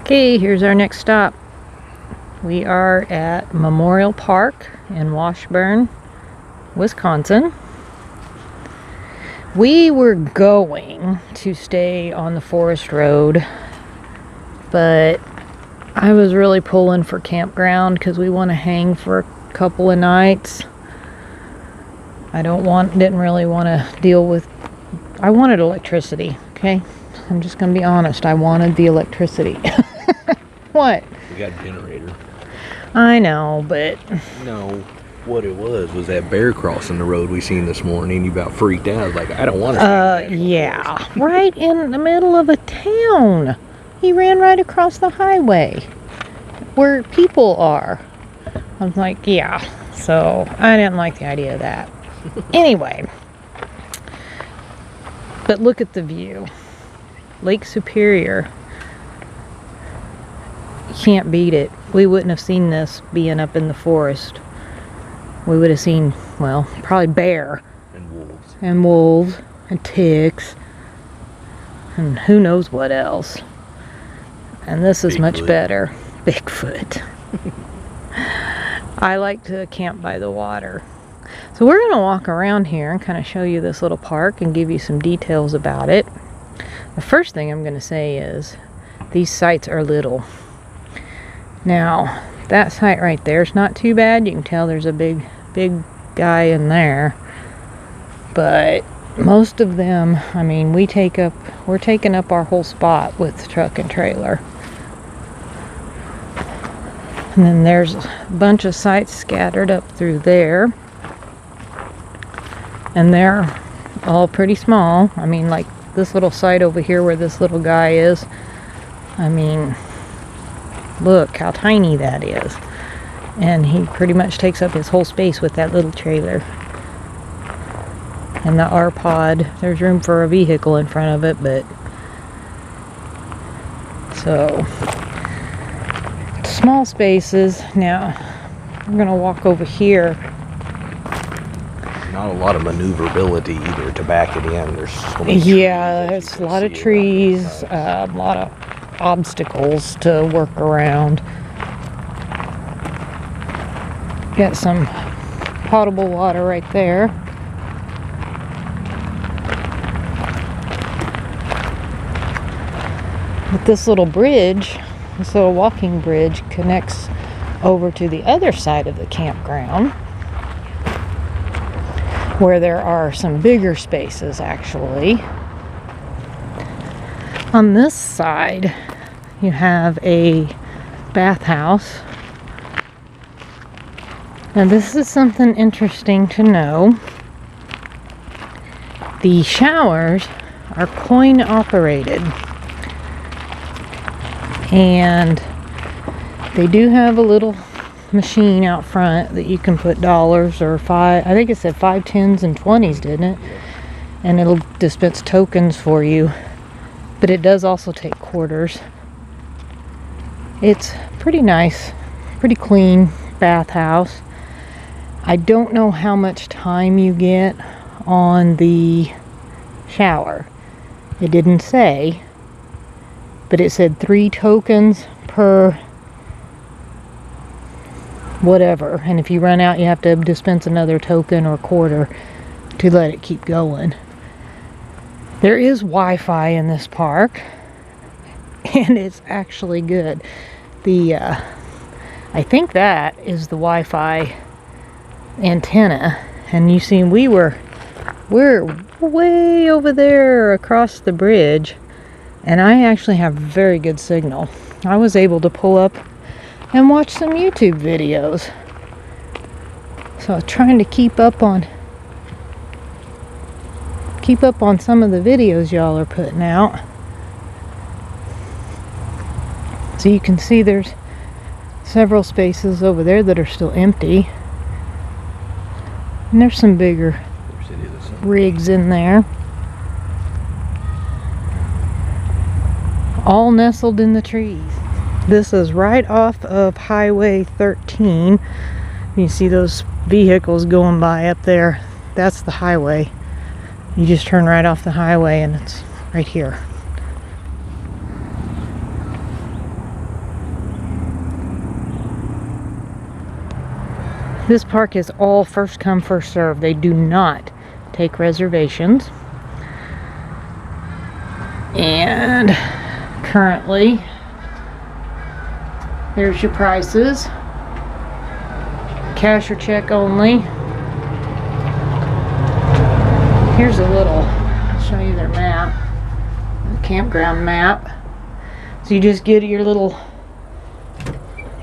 Okay, here's our next stop. We are at Memorial Park in Washburn, Wisconsin. We were going to stay on the forest road, but I was really pulling for campground because we want to hang for a couple of nights. Didn't really want to deal with, I wanted electricity, okay? I'm just going to be honest, I wanted the electricity. What? We got a generator. I know, but... No, what it was that bear crossing the road we seen this morning. You about freaked out. I was like, I don't want to. Yeah, right in the middle of a town. He ran right across the highway where people are. I was like, yeah. So I didn't like the idea of that. Anyway, but look at the view. Lake Superior. You can't beat it. We wouldn't have seen this being up in the forest. We would have seen, well, probably bear. And wolves. And wolves. And ticks. And who knows what else. And this is much better. Bigfoot. I like to camp by the water. So we're going to walk around here and kind of show you this little park and give you some details about it. The first thing I'm going to say is these sites are little. Now, that site right there is not too bad. You can tell there's a big guy in there. But most of them, I mean, we're taking up our whole spot with truck and trailer. And then there's a bunch of sites scattered up through there. And they're all pretty small. I mean, like this little site over here where this little guy is. I mean, look how tiny that is. And he pretty much takes up his whole space with that little trailer. And the R-Pod, there's room for a vehicle in front of it, but... So... small spaces. Now, we're going to walk over here. Not a lot of maneuverability either to back it in. There's so many there's a lot of trees, a lot of obstacles to work around. Got some potable water right there. But this little bridge, this little walking bridge, connects over to the other side of the campground, where there are some bigger spaces actually. On this side, you have a bathhouse. Now this is something interesting to know. The showers are coin operated. And they do have a little machine out front that you can put dollars or I think it said 5, 10s, and 20s, didn't it? And it'll dispense tokens for you. But it does also take quarters. It's pretty nice, pretty clean bathhouse. I don't know how much time you get on the shower. It didn't say, but it said 3 tokens per whatever, and if you run out you have to dispense another token or quarter to let it keep going. There is Wi-Fi in this park, and it's actually good. I think that is the Wi-Fi antenna, and you see we're way over there across the bridge, and I actually have very good signal. I was able to pull up and watch some YouTube videos. So I was trying to keep up on some of the videos y'all are putting out. So you can see there's several spaces over there that are still empty. And there's some bigger rigs in there. All nestled in the trees. This is right off of Highway 13. You see those vehicles going by up there. That's the highway. You just turn right off the highway and it's right here. This park is all first come, first serve. They do not take reservations. And currently, there's your prices. Cash or check only. Here's a little, I'll show you their map, the campground map. So you just get your little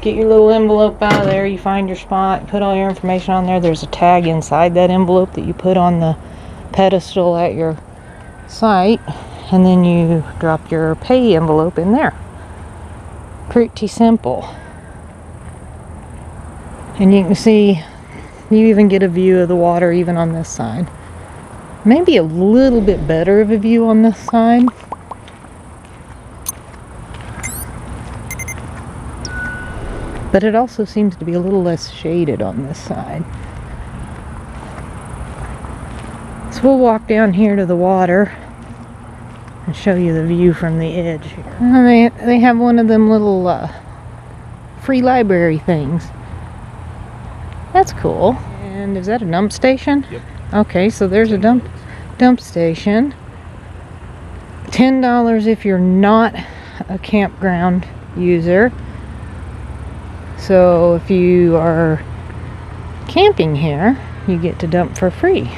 envelope out of there, you find your spot, put all your information on there. There's a tag inside that envelope that you put on the pedestal at your site, and then you drop your pay envelope in there. Pretty simple. And you can see, you even get a view of the water even on this side. Maybe a little bit better of a view on this side. But it also seems to be a little less shaded on this side. So we'll walk down here to the water and show you the view from the edge. They have one of them little free library things. That's cool. And is that a dump station? Yep. Okay, so there's a dump station. $10 if you're not a campground user. So if you are camping here, you get to dump for free.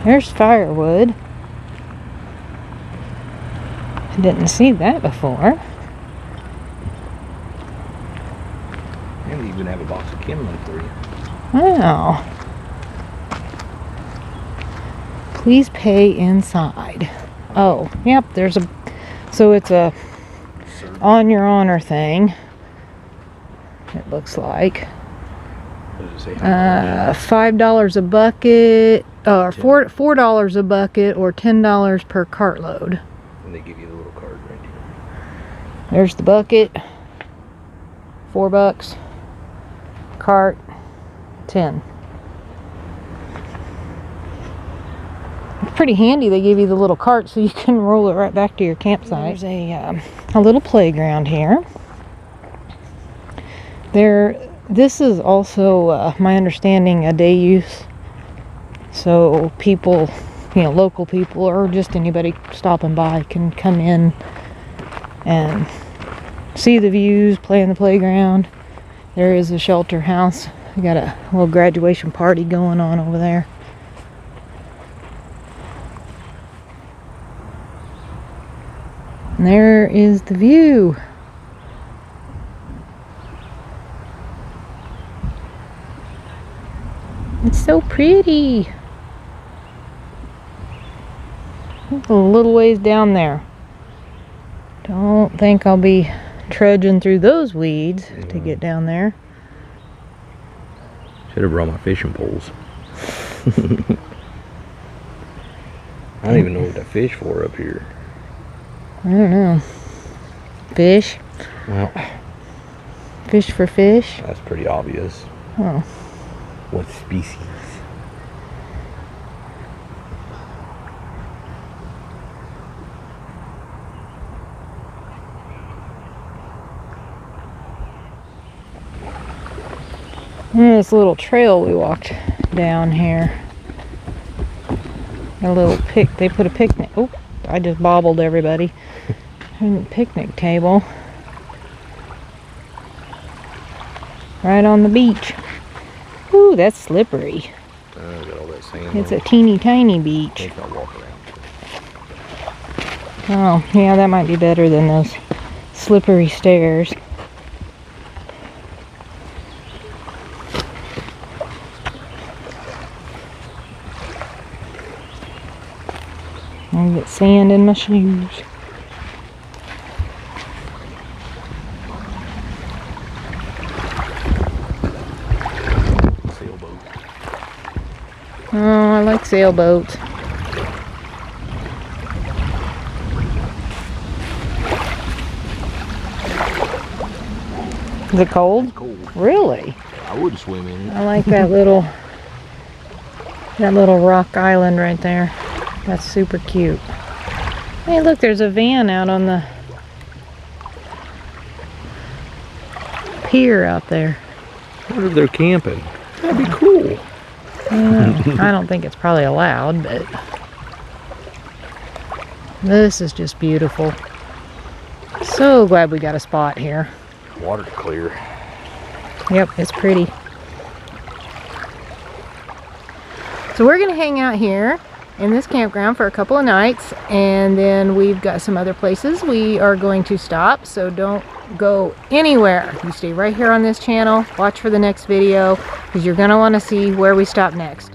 There's firewood. I didn't see that before. And they even have a box of kindling for you. Wow. Please pay inside. Oh, yep, there's a, so it's a on your honor thing. It looks like. What does it say? $5 a bucket, or $4 a bucket, or $10 per cartload. And they give you the little card right here. There's the bucket, $4. Cart, 10. Pretty handy. They give you the little cart so you can roll it right back to your campsite. There's a little playground here. This is also, my understanding, a day use. So people, local people or just anybody stopping by can come in and see the views, play in the playground. There is a shelter house. We got a little graduation party going on over there. And there is the view. It's so pretty. A little ways down there. Don't think I'll be trudging through those weeds to get down there. Should have brought my fishing poles. I don't even know what to fish for up here. I don't know. Fish? Well, Fish for fish? that's pretty obvious. Oh. What species? This little trail we walked down here. A little they put a picnic. Oh, I just bobbled everybody. A picnic table. Right on the beach. Ooh, that's slippery. Got all that sand. It's a teeny tiny beach. I think I'll walk around. Oh, yeah, that might be better than those slippery stairs. I get sand in my shoes. Sailboat. Oh, I like sailboats. Is it cold? It's cold. Really? I would swim in it. I like that little rock island right there. That's super cute. Hey, look, there's a van out on the pier out there. What if they're camping? That'd be cool. I don't think it's probably allowed, but this is just beautiful. So glad we got a spot here. Water's clear. Yep, it's pretty. So we're gonna hang out here in this campground for a couple of nights, and then we've got some other places we are going to stop, so don't go anywhere. You stay right here on this channel, watch for the next video, because you're gonna want to see where we stop next.